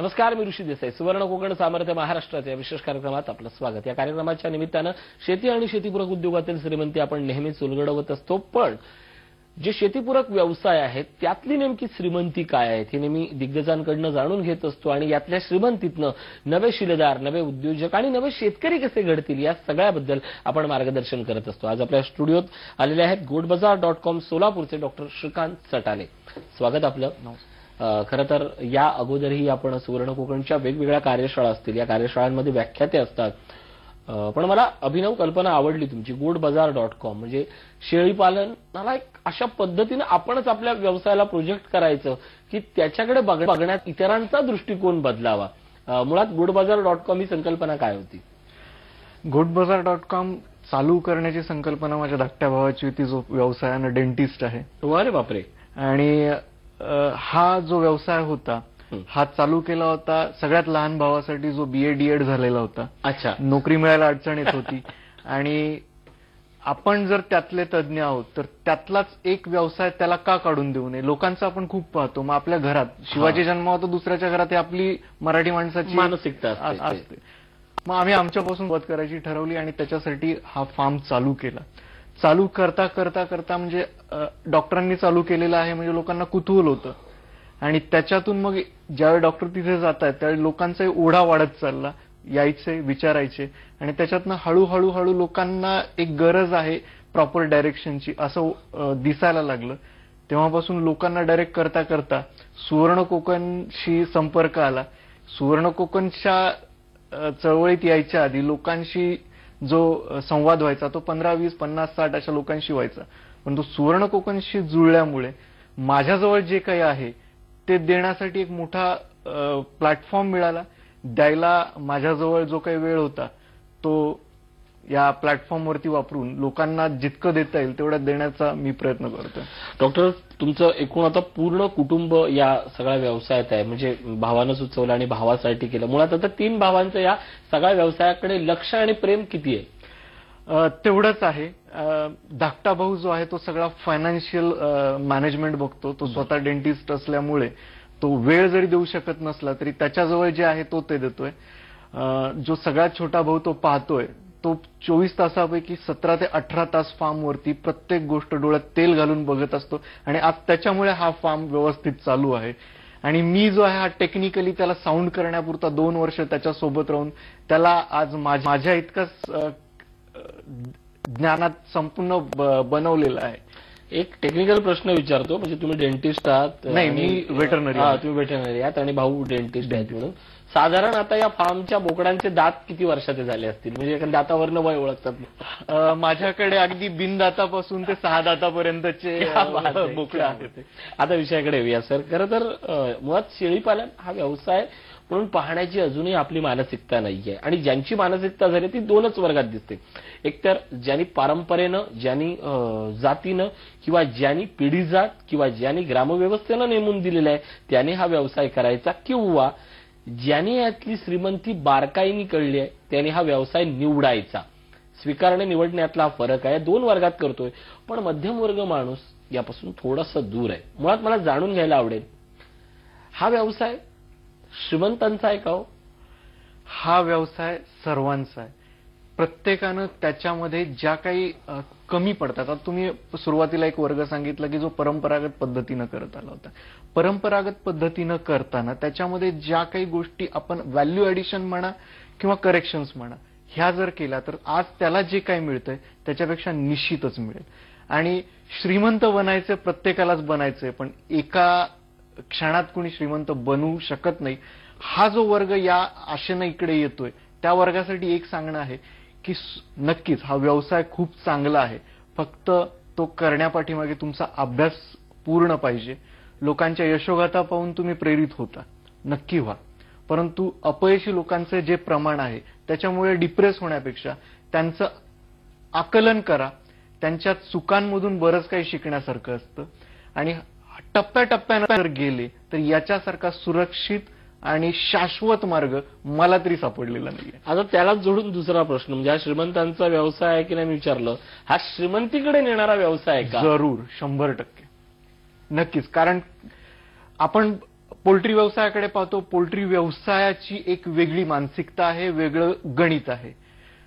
नमस्कार, मी ऋषी देसाई. सुवर्ण कोकण सामर्थ्य महाराष्ट्राच्या विशेष कार्यक्रमात आपलं स्वागत. या कार्यक्रमाच्या निमित्तानं शेती आणि शेतीपूरक उद्योगातील श्रीमंती आपण नेहमीच उलगडवत असतो, पण जे शेतीपूरक व्यवसाय आहेत त्यातली नेमकी श्रीमंती काय आहे हे नेहमी दिग्गजांकडून जाणून घेत असतो आणि यातल्या श्रीमंतीतनं नवे शिलेदार, नवे उद्योजक आणि नवे शेतकरी कसे घडतील या सगळ्याबद्दल आपण मार्गदर्शन करत असतो. आज आपल्या स्टुडिओत आलेले आहेत goatbazaar.com सोलापूरचे डॉक्टर श्रीकांत चटाले. स्वागत आपलं. खरं तर या अगोदरही आपण सुवर्ण कोकणच्या वेगवेगळ्या कार्यशाळा असतील, या कार्यशाळांमध्ये व्याख्याते असतात, पण मला अभिनव कल्पना आवडली तुमची. goatbazaar.com म्हणजे शेळीपालनाला एक अशा पद्धतीने आपणच आपल्या व्यवसायाला प्रोजेक्ट करायचं की त्याच्याकडे बघण्यात इतरांचा दृष्टिकोन बदलावा. मुळात goatbazaar.com ही संकल्पना काय होती? goatbazaar.com चालू करण्याची संकल्पना माझ्या धाकट्या भावाची होती, जो व्यवसायानं डेंटिस्ट आहे. अरे बापरे. आणि हा जो व्यवसाय होता हा चालू केला होता सगळ्यात लहान भावासाठी, जो BA DEd झालेला होता. अच्छा. नोकरी मिळायला अडचण येत होती आणि आपण जर त्यातले तज्ञ आहोत तर त्यातलाच एक व्यवसाय त्याला का काढून देऊ नये. लोकांचं आपण खूप पाहतो. मग आपल्या घरात शिवाजी जन्म होतो, दुसऱ्याच्या घरात, हे आपली मराठी माणसाची मानसिकता असते. मग आम्ही आमच्यापासून सुरुवात करायची ठरवली आणि त्याच्यासाठी हा फार्म चालू केला. चालू करता करता करता म्हणजे डॉक्टरांनी चालू केलेलं आहे म्हणजे लोकांना कुतूहल होतं आणि त्याच्यातून मग ज्यावेळी डॉक्टर तिथे जात आहेत त्यावेळी लोकांचाही ओढा वाढत चालला, यायचे, विचारायचे आणि त्याच्यातनं हळूहळू हळू लोकांना एक गरज आहे प्रॉपर डायरेक्शनची असं दिसायला लागलं. तेव्हापासून लोकांना डायरेक्ट करता करता सुवर्ण कोकणशी संपर्क आला. सुवर्ण कोकणच्या चळवळीत यायच्या आधी लोकांशी जो संवाद व्हायचा तो 15, 20, 50, 60 अशा लोकांशी व्हायचा. पण तो सुवर्ण कोकणशी जुळल्यामुळे माझ्याजवळ जे काही आहे ते देण्यासाठी एक मोठा प्लॅटफॉर्म मिळाला. द्यायला माझ्याजवळ जो काही वेळ होता तो या प्लॅटफॉर्मवरती वापरून लोकांना जितकं देता येईल तेवढं देण्याचा मी प्रयत्न करतोय. डॉक्टर, तुमचं एकूण आता पूर्ण कुटुंब या सगळ्या व्यवसायात आहे, म्हणजे भावानं सुचवलं आणि भावासाठी केलं. मुळात आता 3 भावांचं या सगळ्या व्यवसायाकडे लक्ष आणि प्रेम किती आहे? तेवढंच आहे. धाकटा भाऊ जो आहे तो सगळा फायनान्शियल मॅनेजमेंट बघतो. तो स्वतः डेंटिस्ट असल्यामुळे तो वेळ जरी देऊ शकत नसला तरी त्याच्याजवळ जे आहे तो ते देतोय. जो सगळ्यात छोटा भाऊ तो पाहतोय, तो 24 तासापैकी 17 ते 18 तास फार्मवरती प्रत्येक गोष्ट डोळ्यात तेल घालून बघत असतो आणि आज त्याच्यामुळे हा फार्म व्यवस्थित चालू आहे. आणि मी जो आहे हा टेक्निकली त्याला साऊंड करण्यापुरता 2 वर्ष त्याच्यासोबत राहून त्याला आज माझ्या इतकंच ज्ञानात संपूर्ण बनवलेलं आहे. एक टेक्निकल प्रश्न विचारतो, म्हणजे तुम्ही डेंटिस्ट आहात? नाही, मी वेटरनरी. तुम्ही वेटरनरी आहात आणि भाऊ डेंटिस्ट आहेत म्हणून साधारण आता या फार्मच्या बोकडांचे दात किती वर्षाचे झाले असतील? म्हणजे एखाद्या दातावरनं वय ओळखतात? माझ्याकडे अगदी बिनदातापासून ते 6 दातापर्यंतचे बोकडे आहेत. आता विषयाकडे येऊया सर. खरं तर मुळात शेळीपालन हा व्यवसाय म्हणून पाहण्याची अजूनही आपली मानसिकता नाहीये आणि ज्यांची मानसिकता झाली ती 2च वर्गात दिसते. एकतर ज्यांनी परंपरेनं, ज्यांनी जातीनं किंवा ज्यांनी पिढीजात किंवा ज्यांनी ग्रामव्यवस्थेनं नेमून दिलेलं आहे त्याने हा व्यवसाय करायचा, किंवा ज्यांनी यातली श्रीमंती बारकाईनी कळली आहे त्याने हा व्यवसाय निवडायचा. स्वीकारणे निवडण्यातला फरक आहे. 2 वर्गात करतोय. पण मध्यम वर्ग माणूस यापासून थोडासा दूर आहे. मुळात मला जाणून घ्यायला आवडेल, हा व्यवसाय श्रीमंतांचा आहे का हो? हा व्यवसाय सर्वांचा आहे. प्रत्येकानं त्याच्यामध्ये ज्या काही कमी पडतात. आता तुम्ही सुरुवातीला एक वर्ग सांगितला की जो परंपरागत पद्धतीनं करत आला होता. परंपरागत पद्धतीनं करताना त्याच्यामध्ये ज्या काही गोष्टी आपण व्हॅल्यू ऍडिशन म्हणा किंवा करेक्शन्स म्हणा ह्या जर केल्या तर आज त्याला जे काही मिळतंय त्याच्यापेक्षा निश्चितच मिळेल. आणि श्रीमंत बनायचे प्रत्येकालाच बनायचंय, पण एका क्षणात कुणी श्रीमंत बनवू शकत नाही. हा जो वर्ग या आशेनं इकडे येतोय त्या वर्गासाठी एक सांगणं आहे की नक्कीच हा व्यवसाय खूप चांगला आहे, फक्त तो करण्यापाठीमागे तुमचा अभ्यास पूर्ण पाहिजे. लोकांच्या यशोगाथा पाहून तुम्ही प्रेरित होता, नक्की व्हा, परंतु अपयशी लोकांचे जे प्रमाण आहे त्याच्यामुळे डिप्रेस होण्यापेक्षा त्यांचं आकलन करा. त्यांच्या चुकांमधून बरंच काही शिकण्यासारखं असतं आणि टप्प्याटप्प्यानं जर गेले तर याच्यासारखा सुरक्षित आणि शाश्वत मार्ग मला तरी सापडलेला नाहीये. आता त्यालाच जोडून दुसरा प्रश्न, म्हणजे हा श्रीमंतांचा व्यवसाय आहे की नाही मी विचारलं, हा श्रीमंतीकडे नेणारा व्यवसाय आहे का? जरूर, 100% नक्कीच. कारण आपण पोल्ट्री व्यवसायाकडे पाहतो, पोल्ट्री व्यवसायाची एक वेगळी मानसिकता आहे, वेगळं गणित आहे.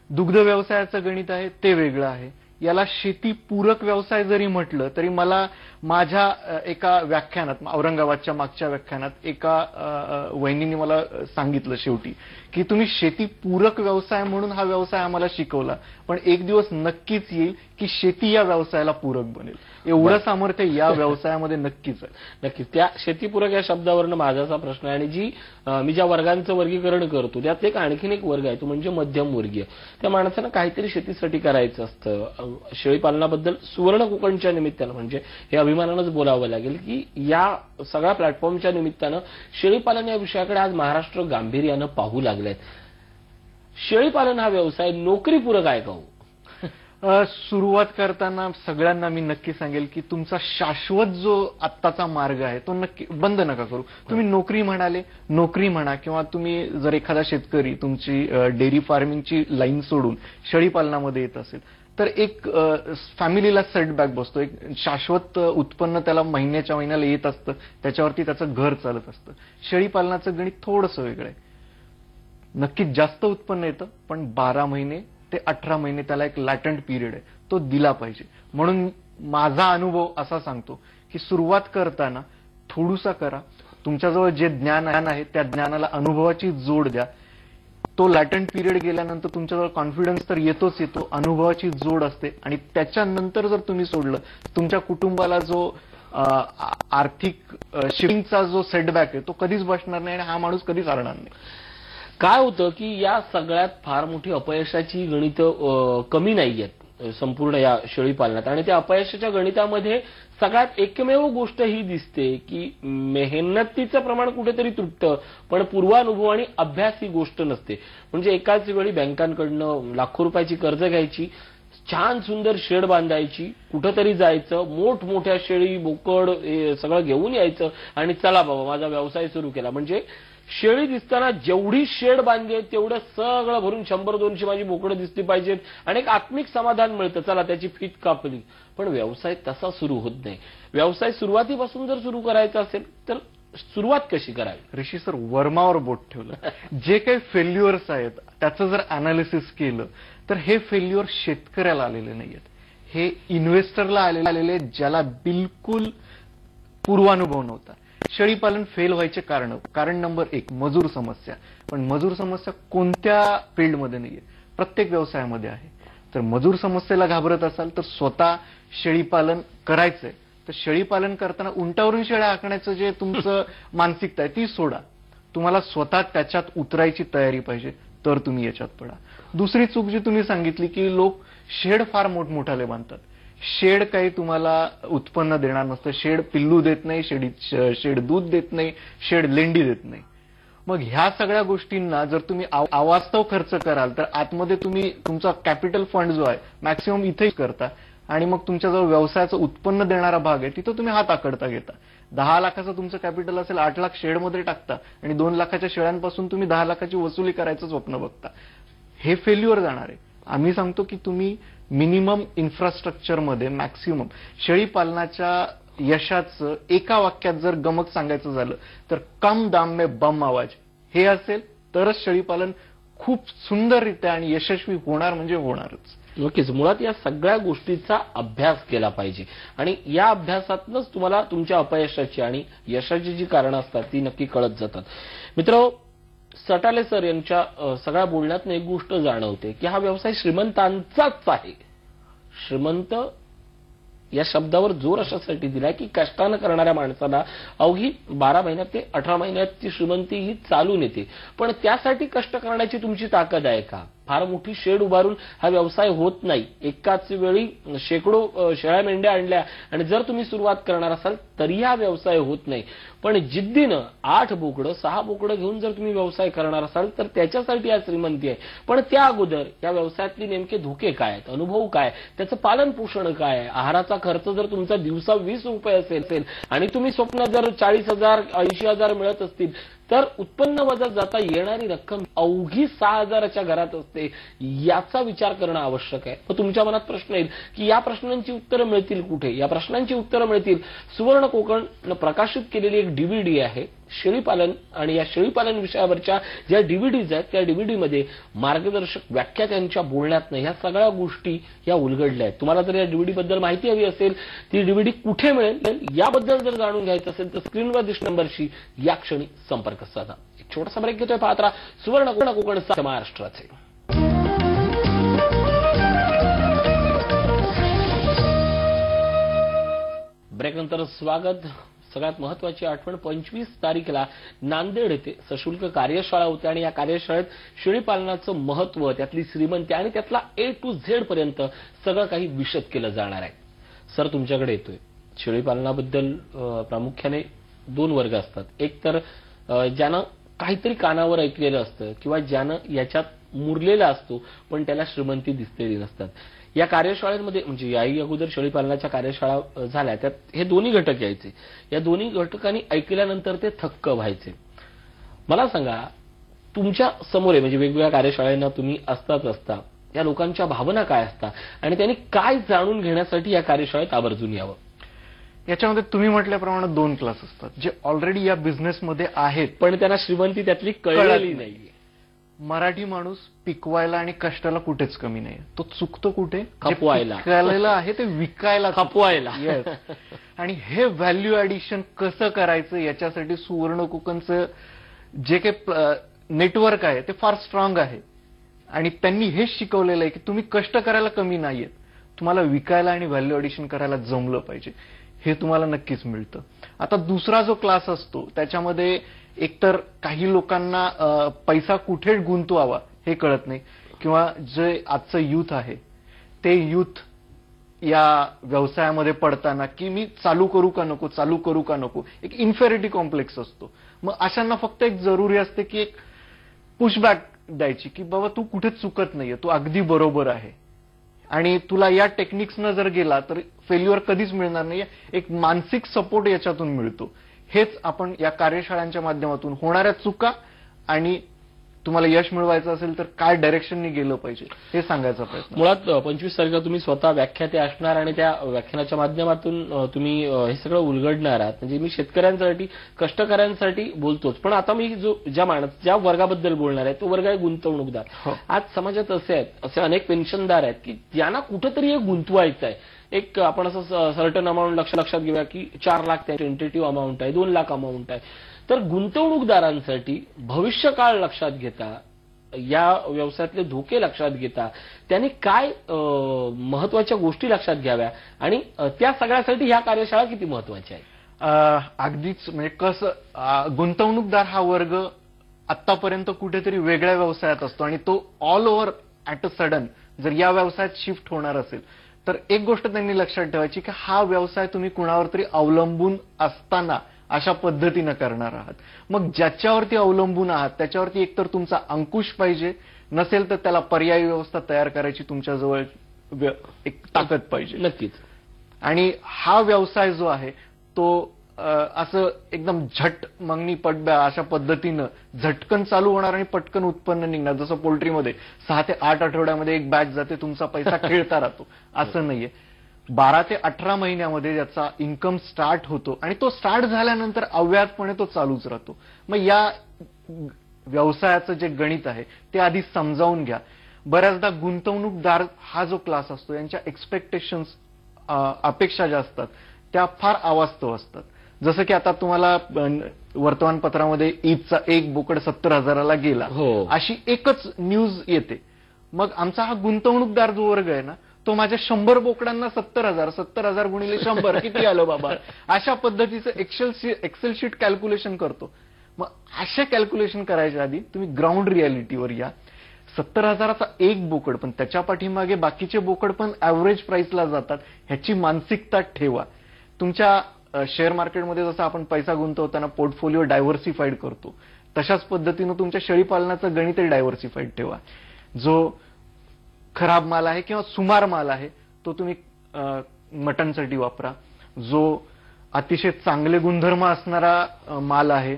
दुग्ध व्यवसायाचं गणित आहे ते वेगळं आहे. याला शेतीपूरक व्यवसाय जरी म्हटलं तरी मला माझ्या एका व्याख्यानात, औरंगाबादच्या मागच्या व्याख्यानात एका वहिनीने मला सांगितलं शेवटी की तुम्ही शेतीपूरक व्यवसाय म्हणून हा व्यवसाय आम्हाला शिकवला, पण एक दिवस नक्कीच येईल की शेती या व्यवसायाला पूरक बनेल. एवढं सामर्थ्य या व्यवसायामध्ये नक्कीच आहे. नक्कीच त्या शेतीपूरक या शब्दावरनं माझाचा प्रश्न आहे. आणि जी मी ज्या वर्गांचं वर्गीकरण करतो त्यात एक आणखीन एक वर्ग आहे, तो म्हणजे मध्यमवर्गीय. त्या माणसानं काहीतरी शेतीसाठी करायचं असतं. शेळीपालनाबद्दल सुवर्ण कोकणच्या निमित्तानं म्हणजे हे अभिमानानंच बोलावं लागेल की या सगळ्या प्लॅटफॉर्मच्या निमित्तानं शेळीपालन या विषयाकडे आज महाराष्ट्र गांभीर्यानं पाहू लागलेत. शेळीपालन हा व्यवसाय नोकरीपूरक आहे का हो? सुरुवात करताना सगळ्यांना मी नक्की सांगेल की तुमचा शाश्वत जो आत्ताचा मार्ग आहे तो नक्की बंद नका करू. तुम्ही नोकरी म्हणाले, नोकरी म्हणा, किंवा तुम्ही जर एखादा शेतकरी तुमची डेअरी फार्मिंगची लाईन सोडून शेळीपालनामध्ये येत असेल तर एक फॅमिलीला सेटबॅक बसतो. एक शाश्वत उत्पन्न त्याला महिन्याच्या महिन्याला येत असतं, त्याच्यावरती त्याचं घर चालत असतं. शेळीपालनाचं गणित थोडंसं वेगळं आहे. नक्कीच जास्त उत्पन्न येतं, पण 12 महिने ते 18 महिने त्याला एक लॅटंट पिरियड आहे, तो दिला पाहिजे. म्हणून माझा अनुभव असा सांगतो की सुरुवात करताना थोडुसा करा. तुमच्याजवळ जे ज्ञान आहे त्या ज्ञानाला अनुभवाची जोड द्या. तो लॅटंट पिरियड गेल्यानंतर तुमच्याजवळ कॉन्फिडन्स तर येतोच येतो, अनुभवाची जोड असते. आणि त्याच्यानंतर जर तुम्ही सोडलं, तुमच्या कुटुंबाला जो आर्थिक शिफ्टिंगचा जो सेटबॅक आहे तो कधीच बसणार नाही आणि हा माणूस कधीच हरणार नाही. काय होतं की या सगळ्यात फार मोठी अपयशाची गणितं कमी नाहीयेत संपूर्ण या शेळीपालनात. आणि त्या अपयशाच्या गणितामध्ये सगळ्यात एकमेव गोष्ट ही दिसते की मेहनतीचं प्रमाण कुठेतरी तुटतं, पण पूर्वानुभव आणि अभ्यास ही गोष्ट नसते. म्हणजे एकाच वेळी बँकांकडनं लाखो रुपयाची कर्ज घ्यायची, छान सुंदर शेड बांधायची, कुठंतरी जायचं, मोठमोठ्या शेळी बोकड सगळं घेऊन यायचं आणि चला बाबा माझा व्यवसाय सुरू केला. म्हणजे शेळी दिसताना जेवढी शेड बांधली तेवढं सगळं भरून 100-200 माझी बोकडं दिसली पाहिजेत आणि एक आत्मिक समाधान मिळतं, चला त्याची फीत कापली. पण व्यवसाय तसा सुरू होत नाही. व्यवसाय सुरुवातीपासून जर सुरू करायचा असेल तर सुरुवात कशी करावी? ऋषी सर, वर्मावर बोट ठेवलं. जे काही फेल्युअर्स आहेत त्याचं जर अनालिसिस केलं तर हे फेल्युअर शेतकऱ्याला आलेले नाहीयेत, हे इन्व्हेस्टरला आलेले, ज्याला बिलकुल पूर्वानुभव नव्हता. शेळीपालन फेल व्हायचे कारण नंबर 1 मजूर समस्या. पण मजूर समस्या कोणत्या फील्डमध्ये नाहीये, प्रत्येक व्यवसायामध्ये आहे. तर मजूर समस्येला घाबरत असाल तर स्वतः शेळीपालन करायचंय तर शेळीपालन करताना उंटावरून शेळ्या हाकण्याचं जे तुमचं मानसिकता आहे ती सोडा. तुम्हाला स्वतः त्याच्यात उतरायची तयारी पाहिजे, तर तुम्ही याच्यात पडा. दुसरी चूक जी तुम्ही सांगितली की लोक शेड फार मोठमोठाले बांधतात. शेड काही तुम्हाला उत्पन्न देणार नसतं. शेड पिल्लू देत नाही, शेड दूध देत नाही, शेड लेंडी देत नाही. मग ह्या सगळ्या गोष्टींना जर तुम्ही अवास्तव खर्च कराल तर आतमध्ये तुम्ही तुमचा कॅपिटल फंड जो आहे मॅक्सिमम इथेच करता आणि मग तुमच्याजवळ व्यवसायाचं उत्पन्न देणारा भाग आहे तिथं तुम्ही हात आकडता घेता. 10 लाखाचं तुमचं कॅपिटल असेल, 8 लाख शेडमध्ये टाकता आणि 2 लाखाच्या शेळ्यांपासून तुम्ही 10 लाखाची वसुली करायचं स्वप्न बघता. हे फेल्युअर जाणार आहे. आम्ही सांगतो की तुम्ही मिनिमम इन्फ्रास्ट्रक्चरमध्ये मॅक्सिमम शेळीपालनाच्या यशाचं एका वाक्यात जर गमक सांगायचं झालं तर कम दाम में बम आवाज हे असेल तरच शेळीपालन खूप सुंदररित्या आणि यशस्वी होणार म्हणजे होणारच. नक्कीच. मुळात या सगळ्या गोष्टीचा अभ्यास केला पाहिजे आणि या अभ्यासातूनच तुम्हाला तुमच्या अपयशाची आणि यशाची जी कारणं असतात ती नक्की कळत जातात. मित्र, सटाले सर यांच्या सगळ्या बोलण्यात एक गोष्ट जाणवते की हा व्यवसाय श्रीमंतांचाच आहे. श्रीमंत या शब्दावर जोर अशासाठी दिलाय की कष्टानं करणाऱ्या माणसाला अवघी 12 महिन्यात ते 18 महिन्यात ती श्रीमंती ही चालून येते. पण त्यासाठी कष्ट करण्याची तुमची ताकद आहे का? फार मोठी शेड उभारून हा व्यवसाय होत नाही. एकाच वेळी शेकडो शेळ्या मेंढ्या आणल्या आणि जर तुम्ही सुरुवात करणार असाल तरी हा व्यवसाय होत नाही. पण जिद्दीनं 8 बोकडं 6 बोकडं घेऊन जर तुम्ही व्यवसाय करणार असाल तर त्याच्यासाठी हा श्रीमंती आहे. पण त्या अगोदर या व्यवसायातले नेमके धोके काय आहेत, अनुभव काय, त्याचं पालन पोषण काय आहे, आहाराचा खर्च जर तुमचा दिवसा 20 रुपये असेल आणि तुम्ही स्वप्न जर 40,000 80,000 मिळत असतील तर उत्पन्न वजा जाता येणारी रक्कम अवघी 6,000च्या घरात असते. याचा विचार करणं आवश्यक आहे. मग तुमच्या मनात प्रश्न येईल की या प्रश्नांची उत्तरं मिळतील कुठे? या प्रश्नांची उत्तरं मिळतील सुवर्ण कोकण प्रकाशित केलेली एक DVD आहे शेळीपालन आणि या शेळीपालन विषयावरच्या ज्या डीव्हीडीज आहेत त्या डीव्हीडीमध्ये मार्गदर्शक व्याख्यात्यांच्या बोलण्यातनं ह्या सगळ्या गोष्टी या उलगडल्या आहेत. तुम्हाला जर या डीव्हीडी बद्दल माहिती हवी असेल, ती डीव्हीडी कुठे मिळेल याबद्दल जर जाणून घ्यायचं असेल तर स्क्रीनवर दिसणाऱ्या नंबरशी या क्षणी संपर्क साधा. एक छोटासा ब्रेक घेतोय. पाहत राहा सुवर्ण कोकण महाराष्ट्राचे. ब्रेकनंतर स्वागत. सगळ्यात महत्वाची आठवण, 25 तारीखला नांदेड येथे सशुल्क कार्यशाळा होती आणि या कार्यशाळेत शेळीपालनाचं महत्व, त्यातली श्रीमंती आणि त्यातला A to Z पर्यंत सगळं काही विशद केलं जाणार आहे. सर तुमच्याकडे येतोय. शेळीपालनाबद्दल प्रामुख्याने 2 वर्ग असतात. एक तर ज्यानं काहीतरी कानावर ऐकलेलं असतं किंवा ज्यानं याच्यात मुरलेला असतो पण त्याला श्रीमंती दिसलेली नसतात. या कार्यशाळेमध्ये म्हणजे याही अगोदर शेळीपालनाच्या कार्यशाळा झाल्या, त्यात हे दोन्ही घटक यायचे. या दोन्ही घटकांनी ऐकल्यानंतर ते थक्क व्हायचे. मला सांगा, तुमच्या समोर म्हणजे वेगवेगळ्या कार्यशाळांना तुम्ही असता या लोकांच्या भावना काय असतात आणि त्यांनी काय जाणून घेण्यासाठी या कार्यशाळेत आवर्जून यावं? याच्यामध्ये तुम्ही म्हटल्याप्रमाणे 2 क्लास असतात, जे ऑलरेडी या बिझनेसमध्ये आहेत पण त्यांना श्रीमंती त्यातली कळलेली नाहीये. मराठी माणूस पिकवायला आणि कष्टाला कुठेच कमी नाही. तो चुकतो कुठे? खपवायला. पिकलेलं आहे ते विकायला, खपवायला. येस. आणि हे व्हॅल्यू ऍडिशन कसं करायचं याच्यासाठी सुवर्ण कोकणचं जे काही नेटवर्क आहे ते फार स्ट्रॉंग आहे आणि त्यांनी हेच शिकवलेलं आहे की तुम्ही कष्ट करायला कमी नाहीयेत, तुम्हाला विकायला आणि व्हॅल्यू ऍडिशन करायला जमलं पाहिजे. हे तुम्हाला नक्कीच मिळतं. आता दुसरा जो क्लास असतो त्याच्यामध्ये एकतर काही लोकांना पैसा कुठे गुंतवावा हे कळत नाही, किंवा जे आजचं युथ आहे ते युथ या व्यवसायामध्ये पडताना की मी चालू करू का नको, एक इन्फेरिटी कॉम्प्लेक्स असतो. मग अशांना फक्त एक जरुरी असते की एक पुशबॅक द्यायची की बाबा तू कुठेच चुकत नाहीये, तू अगदी बरोबर आहे आणि तुला या टेक्निक्सनं जर गेला तर फेल्युअर कधीच मिळणार नाहीये. एक मानसिक सपोर्ट याच्यातून मिळतो. हेच आपण या कार्यशाळांच्या माध्यमातून होणाऱ्या चुका आणि तुम्हाला यश मिळवायचं असेल तर काय डायरेक्शननी गेलं पाहिजे हे सांगायचा प्रयत्न. मुळात 25 तारखेला तुम्ही स्वतः व्याख्याते असणार आणि त्या व्याख्यानाच्या माध्यमातून तुम्ही हे सगळं उलगडणार आहात. म्हणजे मी शेतकऱ्यांसाठी, कष्टकऱ्यांसाठी बोलतोच, पण आता मी ज्या वर्गाबद्दल बोलणार आहे तो वर्ग आहे गुंतवणूकदार. आज समाजात असे अनेक पेन्शनदार आहेत की ज्यांना कुठेतरी हे गुंतवायचं आहे. एक आपण असं सर्टन अमाऊंट लक्षात घेऊया की 4 लाख त्याची टेंटेटिव्ह अमाऊंट आहे, 2 लाख अमाऊंट आहे. तर गुंतवणूकदारांसाठी भविष्यकाळ लक्षात घेता, या व्यवसायातले धोके लक्षात घेता त्यांनी काय महत्वाच्या गोष्टी लक्षात घ्याव्या आणि त्या सगळ्यासाठी ह्या कार्यशाळा किती महत्वाच्या आहे? अगदीच. म्हणजे कसं, गुंतवणूकदार हा वर्ग आतापर्यंत कुठेतरी वेगळ्या व्यवसायात असतो आणि तो all over at a sudden जर या व्यवसायात शिफ्ट होणार असेल तर एक गोष्ट त्यांनी लक्षात ठेवायची की हा व्यवसाय तुम्ही कुणावर तरी अवलंबून असताना अशा पद्धतीनं करणार आहात. मग ज्याच्यावरती अवलंबून आहात त्याच्यावरती एकतर तुमचा अंकुश पाहिजे, नसेल तर त्याला पर्यायी व्यवस्था तयार करायची तुमच्याजवळ एक ताकद पाहिजे. नक्कीच. आणि हा व्यवसाय जो आहे तो असं एकदम झट मंगनी पटब्या अशा पद्धतीनं झटकन चालू होणार आणि पटकन उत्पन्न निघणार. जसं पोल्ट्रीमध्ये 6 ते 8 आठवड्यामध्ये एक बॅच जाते, तुमचा पैसा खेळता राहतो, असं नाहीये. 12 ते 18 महिन्यामध्ये याचा इन्कम स्टार्ट होतो आणि तो स्टार्ट झाल्यानंतर अव्याहतपणे तो चालूच राहतो. मग या व्यवसायाचं जे गणित आहे ते आधी समजावून घ्या. बऱ्याचदा गुंतवणूकदार हा जो क्लास असतो यांच्या एक्सपेक्टेशन्स, अपेक्षा ज्या असतात त्या फार अवास्तव असतात. जसं की आता तुम्हाला वर्तमानपत्रामध्ये ईदचा एक बोकड 70,000ला गेला, अशी एकच न्यूज येते. मग आमचा हा गुंतवणूकदार जो वर्ग आहे ना तो माझ्या 100 बोकडांना 70,000 गुणिले 100 किती आलं बाबा, अशा पद्धतीचं एक्सेल शीट कॅल्क्युलेशन करतो. मग अशा कॅल्क्युलेशन करायच्या आधी तुम्ही ग्राउंड रियालिटीवर या. 70,000चा एक बोकड, पण त्याच्या पाठीमागे बाकीचे बोकड पण ऍव्हरेज प्राइसला जातात, ह्याची मानसिकता ठेवा. तुमच्या शेअर मार्केटमध्ये जसं आपण पैसा गुंतवताना पोर्टफोलिओ डायव्हर्सिफाईड करतो तशाच पद्धतीनं तुमच्या शेळीपालनाचं गणितही डायव्हर्सिफाईड ठेवा. जो खराब माल आहे किंवा सुमार माल आहे तो तुम्ही मटनसाठी वापरा. जो अतिशय चांगले गुणधर्म असणारा माल आहे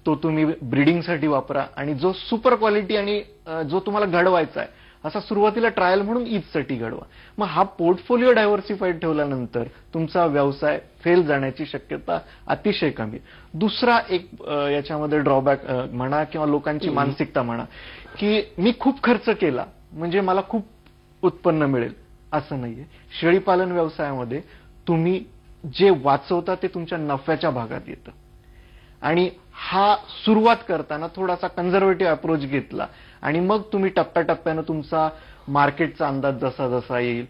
तो तुम्ही ब्रीडिंगसाठी वापरा. आणि जो सुपर क्वालिटी आणि जो तुम्हाला घडवायचा आहे असा सुरुवातीला ट्रायल म्हणून ईदसाठी घडवा. मग हा पोर्टफोलिओ डायव्हर्सिफाईड ठेवल्यानंतर तुमचा व्यवसाय फेल जाण्याची शक्यता अतिशय कमी. दुसरा एक याच्यामध्ये ड्रॉबॅक म्हणा किंवा लोकांची मानसिकता म्हणा की मी खूप खर्च केला म्हणजे मला खूप उत्पन्न मिळेल, असं नाहीये. शेळीपालन व्यवसायामध्ये तुम्ही जे वाचवता ते तुमच्या नफ्याच्या भागात येतं आणि हा सुरुवात करताना थोडासा कन्झर्वेटिव्ह अप्रोच घेतला आणि मग तुम्ही टप्प्याटप्प्यानं तुमचा मार्केटचा अंदाज जसा जसा येईल,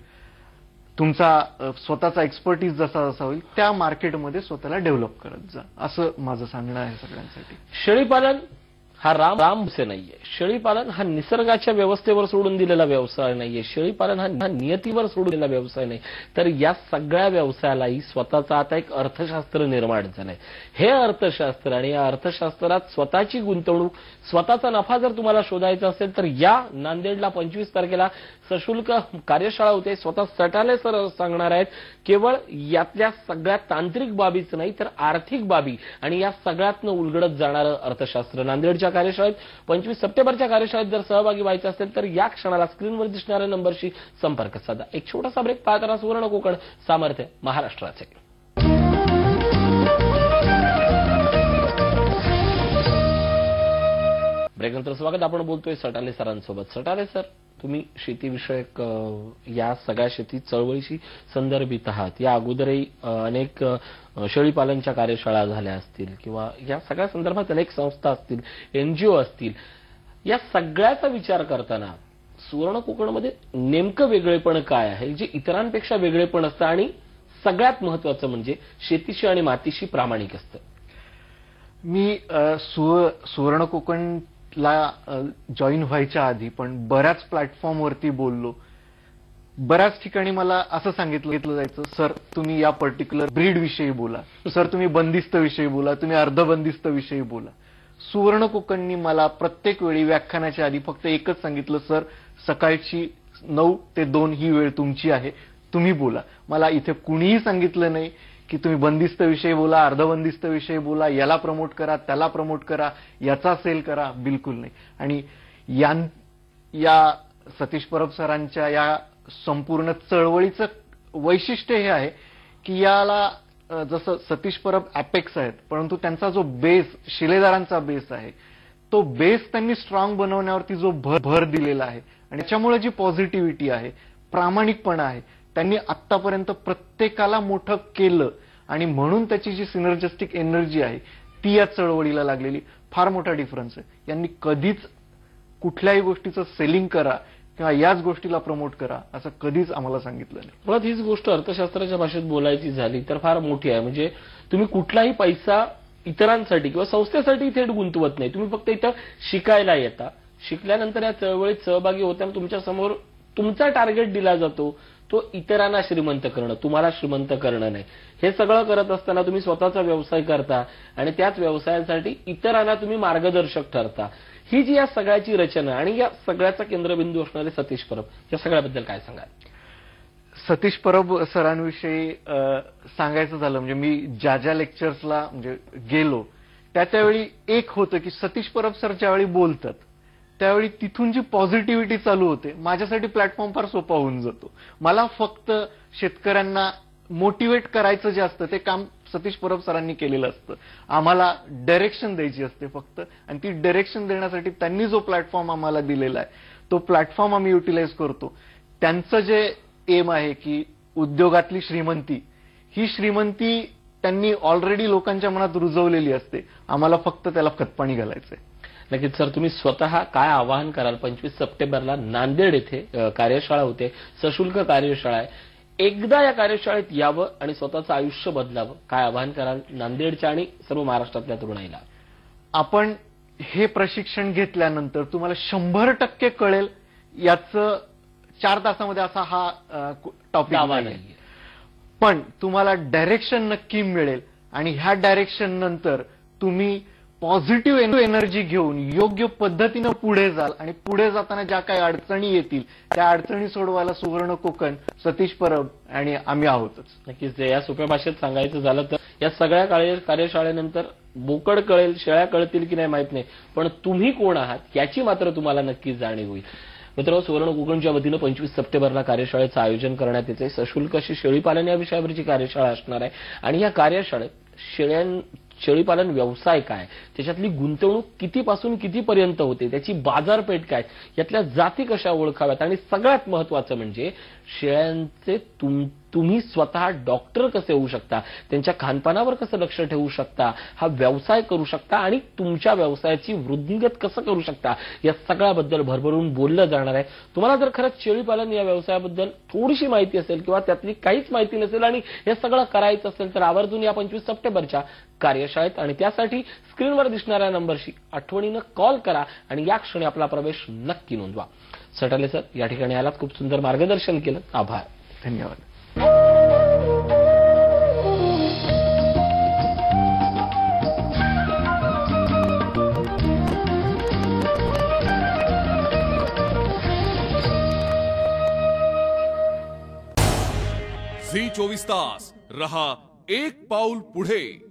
तुमचा स्वतःचा एक्सपर्टीज जसा जसा होईल, त्या मार्केटमध्ये स्वतःला डेव्हलप करत जा, असं माझं सांगणं आहे सगळ्यांसाठी. शेळीपालन हा राम से नाहीये. शेळीपालन हा निसर्गाच्या व्यवस्थेवर सोडून दिलेला व्यवसाय नाहीये. शेळीपालन हा नियतीवर सोडून दिलेला व्यवसाय नाही. तर या सगळ्या व्यवसायालाही स्वतःचा आता एक अर्थशास्त्र निर्माण झालंय. हे अर्थशास्त्र आणि या अर्थशास्त्रात स्वतःची गुंतवणूक, स्वतःचा नफा जर तुम्हाला शोधायचा असेल तर या नांदेडला 25 तारखेला सशुल्क कार्यशाळा होते. स्वतः सटाले सर सांगणार आहेत केवळ यातल्या सगळ्या तांत्रिक बाबीच नाही तर आर्थिक बाबी आणि या सगळ्यातनं उलगडत जाणारं अर्थशास्त्र. नांदेडच्या कार्यशाळेत 25 सप्टेंबरच्या कार्यशाळेत जर सहभागी व्हायचं असेल तर या क्षणाला स्क्रीनवर दिसणाऱ्या नंबरशी संपर्क साधा. एक छोटासा ब्रेक पाहत राहा. सुवर्ण कोकण, सामर्थ्य महाराष्ट्राचे. ब्रेकनंतर स्वागत. आपण बोलतोय सटाले सरांसोबत. सटाले सर, तुम्ही शेतीविषयक या सगळ्या शेती चळवळीशी संदर्भित आहात. या अगोदरही अनेक शेळीपालनच्या कार्यशाळा झाल्या असतील किंवा या सगळ्या संदर्भात अनेक संस्था असतील, एनजीओ असतील. या सगळ्याचा विचार करताना सुवर्ण कोकणमध्ये नेमकं वेगळेपण काय आहे जे इतरांपेक्षा वेगळेपण असतं आणि सगळ्यात महत्वाचं म्हणजे शेतीशी आणि मातीशी प्रामाणिक असतं? मी सुवर्ण कोकणला जॉईन व्हायच्या आधी पण बऱ्याच प्लॅटफॉर्मवरती बोललो. बऱ्याच ठिकाणी मला असं सांगितलं जायचं, सर तुम्ही या पर्टिक्युलर ब्रीड विषयी बोला, सर तुम्ही बंदिस्त विषयी बोला, तुम्ही अर्धबंदिस्त विषयी बोला. सुवर्ण कोकणनी मला प्रत्येक वेळी व्याख्यानाच्या आधी फक्त एकच सांगितलं, सर सकाळची 9 ते 2 ही वेळ तुमची आहे, तुम्ही बोला. मला इथे कुणीही सांगितलं नाही की तुम्ही बंदिस्त विषयी बोला, अर्धबंदिस्त विषयी बोला, याला प्रमोट करा, त्याला प्रमोट करा, याचा सेल करा, बिलकुल नाही. आणि या सतीश परब सरांच्या या संपूर्ण चळवळीचं वैशिष्ट्य हे आहे की याला जसं सतीश परब अपेक्स आहेत परंतु त्यांचा जो बेस, शिलेदारांचा बेस आहे, तो बेस त्यांनी स्ट्रॉंग बनवण्यावरती जो भर दिलेला आहे आणि त्याच्यामुळे जी पॉझिटिव्हिटी आहे, प्रामाणिकपणा आहे, त्यांनी आतापर्यंत प्रत्येकाला मोठं केलं आणि म्हणून त्याची जी सिनर्जिस्टिक एनर्जी आहे ती या चळवळीला लागलेली. फार मोठा डिफरन्स आहे. यांनी कधीच कुठल्याही गोष्टीचं सेलिंग करा किंवा याच गोष्टीला प्रमोट करा असं कधीच आम्हाला सांगितलं नाही. मुळात हीच गोष्ट अर्थशास्त्राच्या भाषेत बोलायची झाली तर फार मोठी आहे. म्हणजे तुम्ही कुठलाही पैसा इतरांसाठी किंवा संस्थेसाठी थेट गुंतवत नाही. तुम्ही फक्त इथं शिकायला येता. शिकल्यानंतर या चळवळीत सहभागी होताना तुमच्या समोर तुमचा टार्गेट दिला जातो, तो इतरांना श्रीमंत करणं, तुम्हाला श्रीमंत करणं नाही. हे सगळं करत असताना तुम्ही स्वतःचा व्यवसाय करता आणि त्याच व्यवसायासाठी इतरांना तुम्ही मार्गदर्शक ठरता. ही जी या सगळ्याची रचना आणि या सगळ्याचा केंद्रबिंदू असणारे सतीश परब, या सगळ्याबद्दल काय सांगाल? सतीश परब सरांविषयी सांगायचं झालं म्हणजे मी ज्या लेक्चर्सला म्हणजे गेलो त्यावेळी एक होतं की सतीश परब सर ज्यावेळी बोलतात त्यावेळी तिथून जी पॉझिटिव्हिटी चालू होते, माझ्यासाठी प्लॅटफॉर्म फार सोपा होऊन जातो. मला फक्त शेतकऱ्यांना मोटिवेट करायचं जे असतं ते काम सतीश परब सरांनी केलेलं असतं. आम्हाला डायरेक्शन द्यायची असते फक्त, आणि ती डायरेक्शन देण्यासाठी त्यांनी जो प्लॅटफॉर्म आम्हाला दिलेला आहे तो प्लॅटफॉर्म आम्ही युटिलाइज करतो. त्यांचं जे एम आहे की उद्योगातली श्रीमंती, ही श्रीमंती त्यांनी ऑलरेडी लोकांच्या मनात रुजवलेली असते, आम्हाला फक्त त्याला खतपाणी घालायचंय. नक्कीच सर, तुम्ही स्वतः काय आवाहन कराल? 25 सप्टेंबरला नांदेड येथे कार्यशाळा होते, सशुल्क कार्यशाळा आहे. एकदा या कार्यशाळेत यावं आणि स्वतःचं आयुष्य बदलावं, काय आवाहन कराल नांदेडच्या आणि सर्व महाराष्ट्रातल्या तरुणाईला? आपण हे प्रशिक्षण घेतल्यानंतर तुम्हाला 100% कळेल. याचं 4 तासामध्ये असा हा टॉपिक नाही, पण तुम्हाला डायरेक्शन नक्की मिळेल आणि ह्या डायरेक्शन नंतर तुम्ही पॉझिटिव्ह एनर्जी घेऊन योग्य पद्धतीनं पुढे जाल आणि पुढे जाताना ज्या काही अडचणी येतील त्या अडचणी सोडवायला सुवर्ण कोकण, सतीश परब आणि आम्ही आहोतच. नक्कीच. या सोप्या भाषेत सांगायचं झालं तर या सगळ्या कार्यशाळेनंतर बोकड कळेल, शेळ्या कळतील की नाही माहित नाही, पण तुम्ही कोण आहात याची मात्र तुम्हाला नक्कीच जाणीव होईल. मित्रांनो, सुवर्ण कोकणच्या वतीनं 25 सप्टेंबरला कार्यशाळेचं आयोजन करण्यात येते. सशुल्क अशी शेळीपालन या विषयावरची कार्यशाळा असणार आहे आणि या कार्यशाळेत शेळीपालन व्यवसाय काय, त्याच्यातली गुंतवणूक कितीपासून कितीपर्यंत होते, त्याची बाजारपेठ काय, यातल्या जाती कशा ओळखाव्यात आणि सगळ्यात महत्वाचं म्हणजे शेळ्यांचे तुम्ही स्वतः डॉक्टर कसे होऊ शकता, त्यांच्या खानपानावर कसं लक्ष ठेवू शकता, हा व्यवसाय करू शकता आणि तुमच्या व्यवसायाची वृद्धिंगत कसं करू शकता, या सगळ्याबद्दल भरभरून बोललं जाणार आहे. तुम्हाला जर खरंच शेळीपालन या व्यवसायाबद्दल थोडीशी माहिती असेल किंवा त्यातली काहीच माहिती नसेल आणि हे सगळं करायचं असेल तर आवर्जून या 25 सप्टेंबरच्या कार्यशाळेत आणि त्यासाठी स्क्रीनवर दिसणाऱ्या नंबरशी आठवणीनं कॉल करा आणि या क्षणी आपला प्रवेश नक्की नोंदवा. सटाले सर, या ठिकाणी आलात, खूप सुंदर मार्गदर्शन केलं, आभार. धन्यवाद. झी 24 तास रहा एक पाऊल पुढे.